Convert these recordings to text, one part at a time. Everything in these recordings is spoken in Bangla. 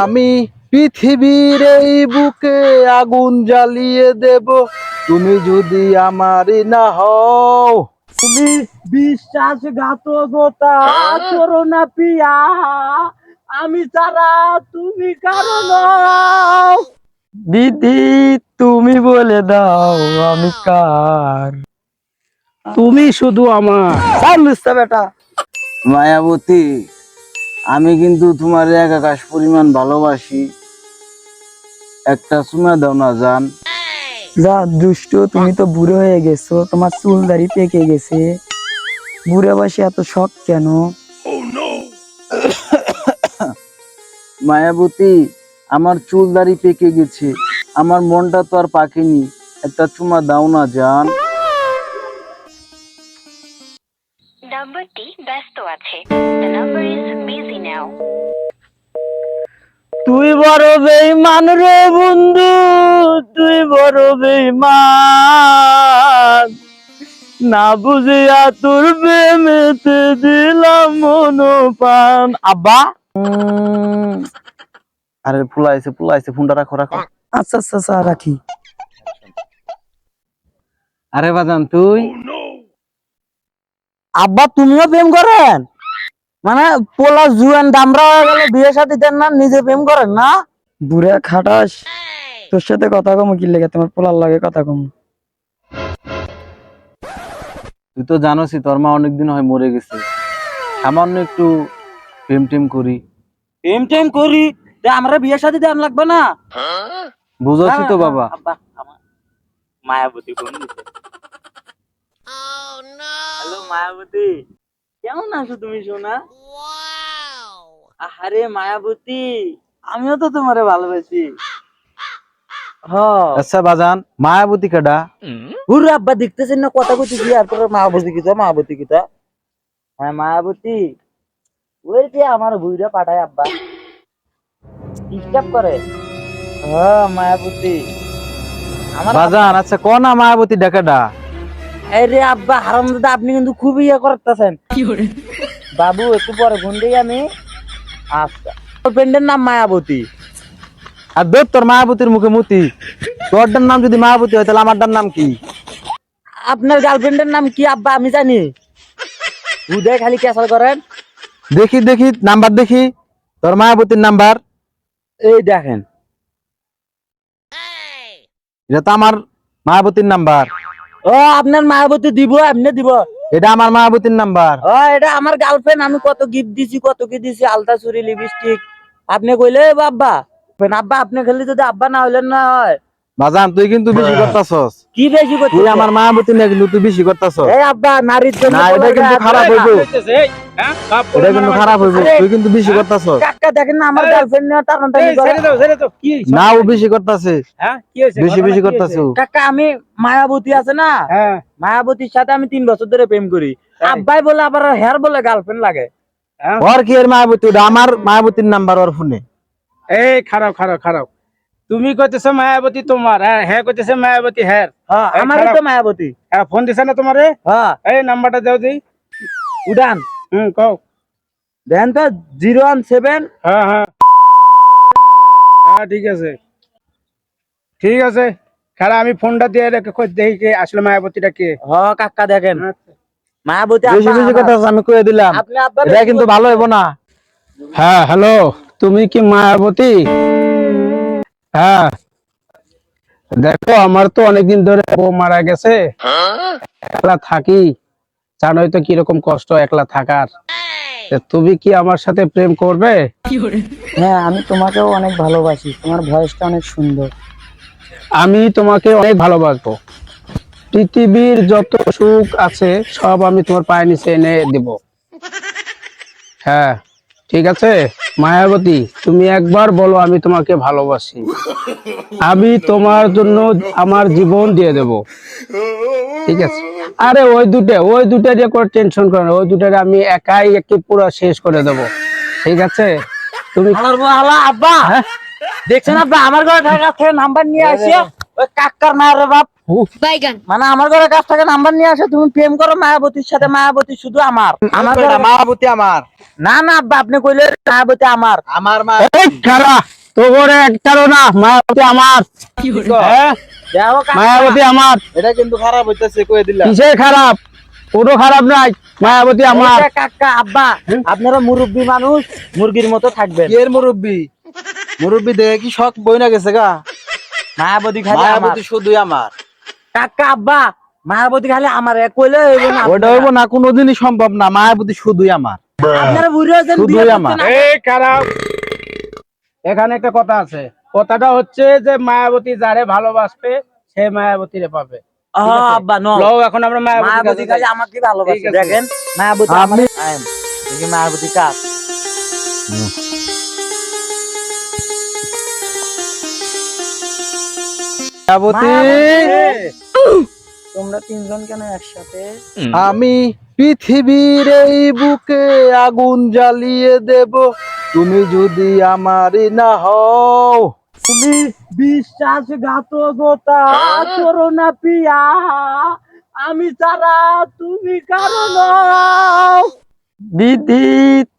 আমি পৃথিবীর এই বুকে আগুন জ্বালিয়ে দেব, তুমি যদি আমারই না হও। তুমি বিশ্বাসঘাতকতা করো না পিয়া, আমি ছাড়া তুমি কারো নও। দিদি তুমি বলে দাও আমি কার, তুমি শুধু আমার বেটা। মায়াবতী, আমি কিন্তু তোমার এক আকাশ পরিমাণ ভালোবাসি, একটা চুমা দাও না জান। যা দুষ্ট, তুমি তো বুড়ো হয়ে গেছো, তোমার চুল দাড়ি পেকে গেছে, বুড়ো বয়সে এত শখ কেন? মায়াবতী, আমার চুল দাড়ি পেকে গেছে, আমার মনটা তো আর পাকেনি, একটা চুমা দাও না জান। নাম্বারটি ব্যস্ত আছে। The number is busy now. তুই বড় বেঈমান রে বন্ধু, তুই বড় বেঈমান, না বুঝিয়া তোর প্রেমেতে দিলাম মনোপ্রাণ। আব্বা, আরে ফুলাইছে ফোনটা রাখো। আচ্ছা আচ্ছা আচ্ছা, রাখি। আরে বাজান তুই, আব্বা তুমিও প্রেম করেন? মানে পোলা জুয়ান দামরা হয়ে গেলে বিয়ে শাদী দেন না, নিজে প্রেম করেন না? বুড়া খাটাস, তোর সাথে কথা কম কি লেগে, তোমার পোলার লাগে কথা কম। তুই তো জানোসই তোর মা অনেকদিন হয় মরে গেছে, সামান্য একটু প্রেম টেম করি। প্রেম টেম করি আমরা বিয়ে শাদী দেন লাগবে না? বুঝাচ্ছি তো বাবা। আব্বা আমার মায়াবতী ফোন দিছে। হ্যালো মায়াবতী, কেমন আছো তুমি সোনা? আরে মায়াবতী, আমিও তো তোমারে ভালোবাসি। আচ্ছা বাজান, মায়াবতী কেডা? হুর আব্বা দেখতেছেন না কথা কইতেছি, আর তোর মায়াবতী কিতা। হ্যাঁ মায়াবতী, ওই যে আমার বুইরা পাঠায় আব্বা, ডিস্টার্ব করে। হ্যাঁ মায়াবতী আমার বাজান আচ্ছা ক না মায়াবতী ডাকেডা? আরে আব্বা হারামজাদা, আপনি কিন্তু খুব ইয়ে করতেছেন। বাবু একটু পরে ফোন দিই আমি। আচ্ছা, ফ্রেন্ডের নাম মায়াবতী। আর দেখ তোর মায়াবতীর মুখে মতি, তোরটার নাম যদি মায়াবতী হয় তাহলে আমারটার নাম কি? আপনার গার্লফ্রেন্ডের নাম কি আব্বা আমি জানি? উদয় খালি ক্যাসাল করেন। দেখি নাম্বার দেখি, তোর মায়াবতীর নাম্বার। এই দেখেন, এটা তো আমার মায়াবতীর নাম্বার। ও আপনার মায়াবতী দিব, এমনি দিব। এটা আমার মায়াবতীর নাম্বার। ও এটা আমার গার্লফ্রেন্ড, আমি কত গিফট দিছি, কত কি দিছি, আলতা চুরি লিপস্টিক। আপনি কইলে আব্বা, আব্বা আপনি খালি যদি আব্বা না হইলেন না হয়। বাজান তুই কিন্তু বেশি করতাছস। কি বেশি করছিস? তুই আমার মায়াবতী না, কিন্তু তুই বেশি করতাছস। এই আব্বা নারীর জন্য না এটা কিন্তু খারাপ হইব, এটা কিন্তু খারাপ হইব, তুই কিন্তু বেশি করতাছস। কাকা দেখেন না আমার গার্লফ্রেন্ড নিয়ে টানাটানি করে। না ও বেশি করতাছে, বেশি করতাছে ও। কাকা আমি মায়াবতী আছে না, মায়াবতীর সাথে আমি 3 বছর ধরে প্রেম করি। আব্বাই বলে আবার হেয়ার বলে গার্লফ্রেন্ড লাগে। ওর কি এর মায়াবতী? ওটা আমার মায়াবতীর নাম্বার ওর ফোনে। এই খারাপ তুমি কইতেছ মায়াবতী তোমার, হ্যাঁ কইতেছে মায়াবতী হ্যাঁ। হ্যাঁ আমারই তো মায়াবতী। হ্যাঁ ফোন দিছে না তোমারে? হ্যাঁ এই নাম্বারটা দাও দি। উড়ান কও। দেন তো 017। হ্যাঁ ঠিক আছে খারা, আমি ফোনটা দিয়ে রেখে খোঁজ দেখি কে আসলে মায়াবতীটা কে। হ্যাঁ কাকা দেখেন মায়াবতী বেশি করতাছ, আমি কইয়া দিলাম। আপনি আব্বা এটা কিন্তু ভালো হইব না। হ্যাঁ হ্যালো, তুমি কি মায়াবতী? হ্যাঁ দেখো, আমার তো অনেকদিন ধরে বউ মারা গেছে, একলা থাকি, জানোই তো কিরকম কষ্ট একলা থাকার। তুমি কি আমার সাথে প্রেম করবে? হ্যাঁ আমি তোমাকেও অনেক ভালোবাসি, তোমার ভয়েসটা অনেক সুন্দর। আমি তোমাকে অনেক ভালোবাসবো, পৃথিবীর যত সুখ আছে সব আমি তোমার পায়ের নিচে এনে দিব। হ্যাঁ ঠিক আছে মায়াবতী, তুমি একবার বলো আমি তোমাকে ভালোবাসি, আমি তোমার জন্য আমার জীবন দিয়ে দেব। ঠিক আছে? আরে ওই দুটা দিয়ে কোনো টেনশন করো না, ওই দুটারে আমি একাই একটু পুরো শেষ করে দেব। ঠিক আছে? তুমি আব্বা দেখছেন আব্বা আমার ঘরে ঢাকা থেকে নাম্বার নিয়ে আসে ওই কাকার মায়ের বাপ বাইগান মানে আমার ঘরে কাছ থেকে নাম্বার নিয়ে আসে, তুমি প্রেম করো মায়াবতীর সাথে, মায়াবতী শুধু আমার আমার ঘরে মায়াবতী আমার, না না আব্বা আপনি কইলে মায়াবতী আমার আমার মা। এই খারা তো করে একটারও না, মায়াবতী আমার। হ্যাঁ, দেখো কাকা, মায়াবতী আমার। এটা কিন্তু খারাপ হইতেছে, কয়ে দিলাম। কিসের খারাপ? কোনো খারাপ নাই, মায়াবতী আমার। এই যে কাকা আব্বা আপনারা মুরব্বী মানুষ, মুরগির মতো থাকবেন। এর মুরব্বি, মুরব্বি দেখে কি শখ বই না গেছে গা? মায়াবতী খালি আমার মায়াবতী শুধুই আমার। কাকা আব্বা, মায়াবতী খালি আমার কইলে হইব না। ওটা হইব না, কোনোদিনই সম্ভব না। মায়াবতী শুধুই আমার, আপনারা বুড়ো হয়েছেন, শুধুই বিয়ে আমার। করছেন। এই খারাপ, এখানে একটা কথা আছে। কথাটা হচ্ছে যে মায়াবতী যারে ভালোবাসবে সে মায়াবতীরে পাবে। আব্বা নো, লও এখন আমরা মায়াবতী মায়াবতী খালি আমাকে ঠিক ভালোবাসে। আছে। দেখেন মায়াবতী আমার আমি- দেখি মায়াবতী কার। মায়াবতী, তোমরা তিনজন কেন একসাথে? আমি পৃথিবীর এই বুকে আগুন জ্বালিয়ে দেব, তুমি যদি আমারই না হও। তুমি বিশ্বাসঘাতকতা করো না পিয়া, আমি ছাড়া তুমি কারো নও। দিদি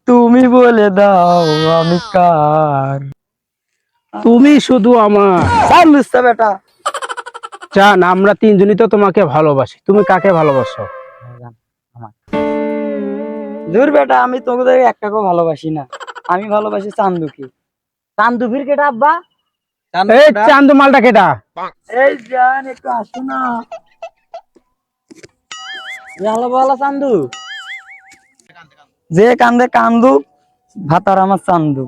তুমি বলে দাও আমি কার। তুমি শুধু আমার বুঝতে বেটা। জান, আমরা তিনজনই তো তোমাকে ভালোবাসি। তুমি কাকে ভালোবাসো? দূর বেটা, আমি তোদের একটাকেও ভালোবাসি না। আমি ভালোবাসি চান্দুকে। চান্দুফির কেটা আব্বা? এই চান্দু মালটা কেটা? এই জান একটু আসো না। ভালো ভালো চান্দু, যে কান্দে কান্দু, ভাতার আমার চান্দু।